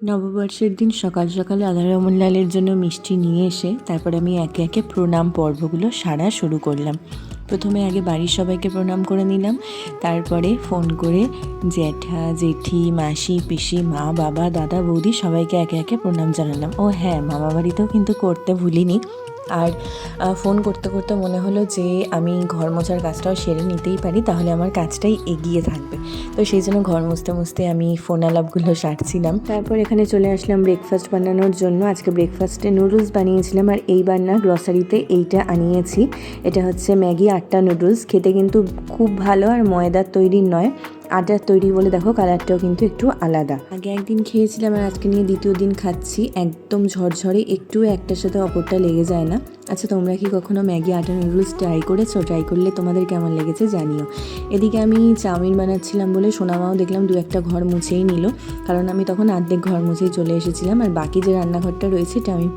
নববর্ষের দিন সকাল সকাল রাধারমণ লালের জন্য মিষ্টি নিয়ে এসে তারপরে আমি একে একে প্রণাম পর্বগুলো সারা শুরু করলাম। প্রথমে আগে বাড়ির সবাইকে প্রণাম করে নিলাম, তারপরে ফোন করে জ্যাঠা জেঠি মাসি পিসি মা বাবা দাদা বৌদি সবাইকে একে একে প্রণাম জানালাম। ও হ্যাঁ, মামা বাড়িতেও কিন্তু করতে ভুলিনি। আর ফোন করতে করতে মনে হলো যে আমি ঘর মোছার কাজটাও সেরে নিতেই পারি, তাহলে আমার কাজটাই এগিয়ে থাকবে। তো সেই জন্য ঘর মুছতে মুছতে আমি ফোন আলাপগুলো সারছিলাম। তারপর এখানে চলে আসলাম ব্রেকফাস্ট বানানোর জন্য। আজকে ব্রেকফাস্টে নুডলস বানিয়েছিলাম, আর এইবার না গ্রসারিতে এইটা আনিয়েছি। এটা হচ্ছে ম্যাগি আটটা নুডলস। খেতে কিন্তু খুব ভালো, আর ময়দার তৈরি নয়, আটার তৈরি বলে দেখো কালারটাও কিন্তু একটু আলাদা। আগে একদিন খেয়েছিলাম আর আজকে নিয়ে দ্বিতীয় দিন খাচ্ছি। একদম ঝরঝরে, একটু একটার সাথে অপরটা লেগে যায় না। আচ্ছা, তোমরা কি কখনো ম্যাগি আটা নুডলস ট্রাই করেছো? ট্রাই করলে তোমাদের কেমন লেগেছে জানিও। এদিকে আমি চাউমিন বানাচ্ছিলাম বলে সোনামাও দেখলাম দু একটা ঘর মুছেই নিল, কারণ আমি তখন অর্ধেক ঘর মুছেই চলে এসেছিলাম। আর বাকি যে রান্নাঘরটা রয়েছে এটা আমি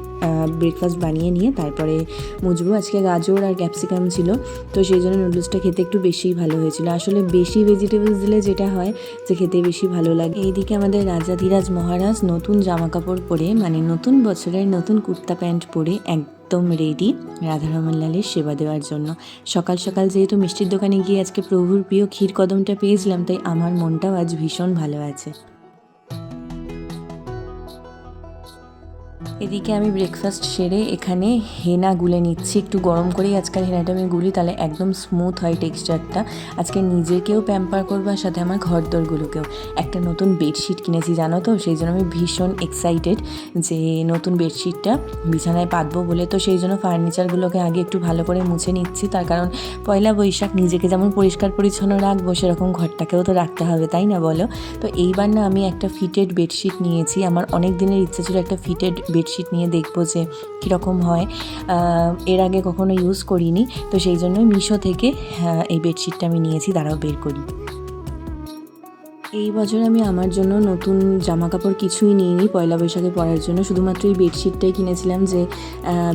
ব্রেকফাস্ট বানিয়ে নিয়ে তারপরে মুছবো। আজকে গাজর আর ক্যাপসিকাম ছিল, তো সেই জন্য নুডলসটা খেতে একটু বেশিই ভালো হয়েছিল। আসলে বেশি ভেজিটেবলস দিলে যেটা হয় যে খেতে বেশি ভালো লাগে। এইদিকে আমাদের রাজাধিরাজ মহারাজ নতুন জামা কাপড় পরে, মানে নতুন বছরের নতুন কুর্তা প্যান্ট পরে একদম রেডি রাধারমণ লালের সেবা দেওয়ার জন্য। সকাল সকাল যেহেতু মিষ্টির দোকানে গিয়ে আজকে প্রভুর প্রিয় ক্ষীর কদমটা পেয়েছিলাম, তাই আমার মনটাও আজ ভীষণ ভালো আছে। এদিকে আমি ব্রেকফাস্ট সেরে এখানে হেনা গুলে নিচ্ছি। একটু গরম করেই আজকাল হেনাটা আমি গুলি, তাহলে একদম স্মুথ হয় টেক্সচারটা। আজকে নিজেকেও প্যাম্পার করবো, আর সাথে আমার ঘরদোরগুলোকেও। একটা নতুন বেডশিট কিনেছি জানো তো, সেই জন্য আমি ভীষণ এক্সাইটেড যে নতুন বেডশিটটা বিছানায় পাতবো বলে। তো সেই জন্য ফার্নিচারগুলোকে আগে একটু ভালো করে মুছে নিচ্ছি, তার কারণ পয়লা বৈশাখ নিজেকে যেমন পরিষ্কার পরিচ্ছন্ন রাখবো, সেরকম ঘরটাকেও তো রাখতে হবে, তাই না বলো? তো এইবার না আমি একটা ফিটেড বেডশিট নিয়েছি। আমার অনেক দিনের ইচ্ছে ছিল একটা ফিটেড বেডশিট নিয়ে দেখবো যে কীরকম হয়। এর আগে কখনো ইউজ করিনি, তো সেই জন্যই মিশো থেকে এই বেডশিটটা আমি নিয়েছি। দাঁড়াও বের করি। এই বছর আমি আমার জন্য নতুন জামা কাপড় কিছুই নিইনি পয়লা বৈশাখে পরার জন্য, শুধুমাত্র এই বেডশিটটাই কিনেছিলাম যে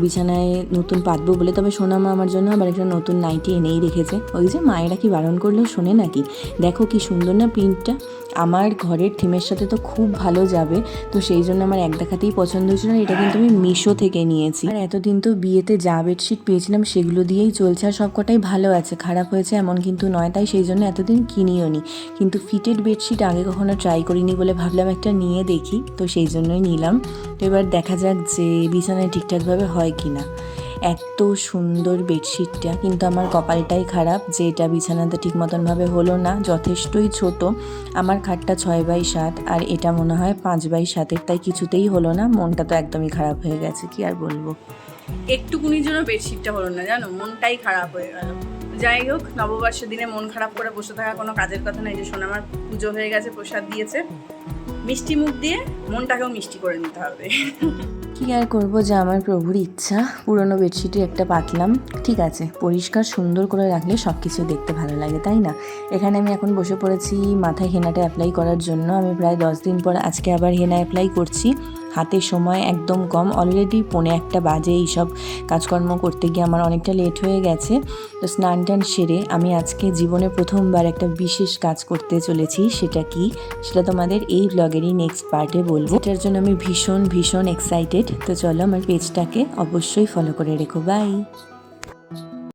বিছানায় নতুন পাতবো বলে। তবে সোনামা আমার জন্য আবার একটা নতুন নাইটি এনেই রেখেছে। ওই যে মায়েরা কি বারণ করলেও শোনে নাকি। দেখো কি সুন্দর না প্রিন্টটা, আমার ঘরের থিমের সাথে তো খুব ভালো যাবে। তো সেই জন্য আমার এক দেখাতেই পছন্দ হয়েছিল। এটা কিন্তু আমি মিশো থেকে নিয়েছি। আর এতদিন তো বিয়েতে যা বেডশিট পেয়েছিলাম সেগুলো দিয়েই চলছে, আর সব কটাই ভালো আছে, খারাপ হয়েছে এমন কিন্তু নয়। তাই সেই জন্য এতদিন কিনিও নি। কিন্তু ফিটেড বেডশিট আগে কখনো ট্রাই করিনি বলে ভাবলাম একটা নিয়ে দেখি, তো সেই জন্যই নিলাম। তো এবার দেখা যাক যে বিছানায় ঠিকঠাকভাবে হয় কি না। এত সুন্দর বেডশিটটা, কিন্তু আমার কপালটাই খারাপ যে এটা বিছানাতে ঠিক মতনভাবে হলো না। যথেষ্টই ছোট, আমার খাটটা 6x7 আর এটা মনে হয় 5x7, তাই কিছুতেই হলো না। মনটা তো একদমই খারাপ হয়ে গেছে, কি আর বলবো। একটুকুনির জন্য বেডশিটটা হলো না জানো, মনটাই খারাপ হয়ে গেল। যাই হোক, নববর্ষের দিনে মন খারাপ করে বসে থাকা কোনো কাজের কথা নয়। যে শোনো, আমার পুজো হয়ে গেছে, প্রসাদ দিয়েছে, মিষ্টি মুখ দিয়ে মনটাকেও মিষ্টি করে নিতে হবে। কি আর করবো, যে আমার প্রভুর ইচ্ছা। পুরনো বেডশিটে একটা পাতলাম, ঠিক আছে, পরিষ্কার সুন্দর করে রাখলে সব কিছু দেখতে ভালো লাগে, তাই না? এখানে আমি এখন বসে পড়েছি মাথায় হেনাটা অ্যাপ্লাই করার জন্য। আমি প্রায় 10 দিন পর আজকে আবার হেনা অ্যাপ্লাই করছি। হাতে সময় একদম কম, অলরেডি 1:45 বাজে। এইসব কাজকর্ম করতে গিয়ে আমার অনেকটা লেট হয়ে গেছে। তো স্নান টান সেরে আমি আজকে জীবনে প্রথমবার একটা বিশেষ কাজ করতে চলেছি। সেটা কি, সেটা তোমাদের এই ব্লগেরই নেক্সট পার্টে বলবো। এটার জন্য আমি ভীষণ ভীষণ এক্সাইটেড। তো চলো আমার পেজটাকে অবশ্যই ফলো করে রেখো। বাই।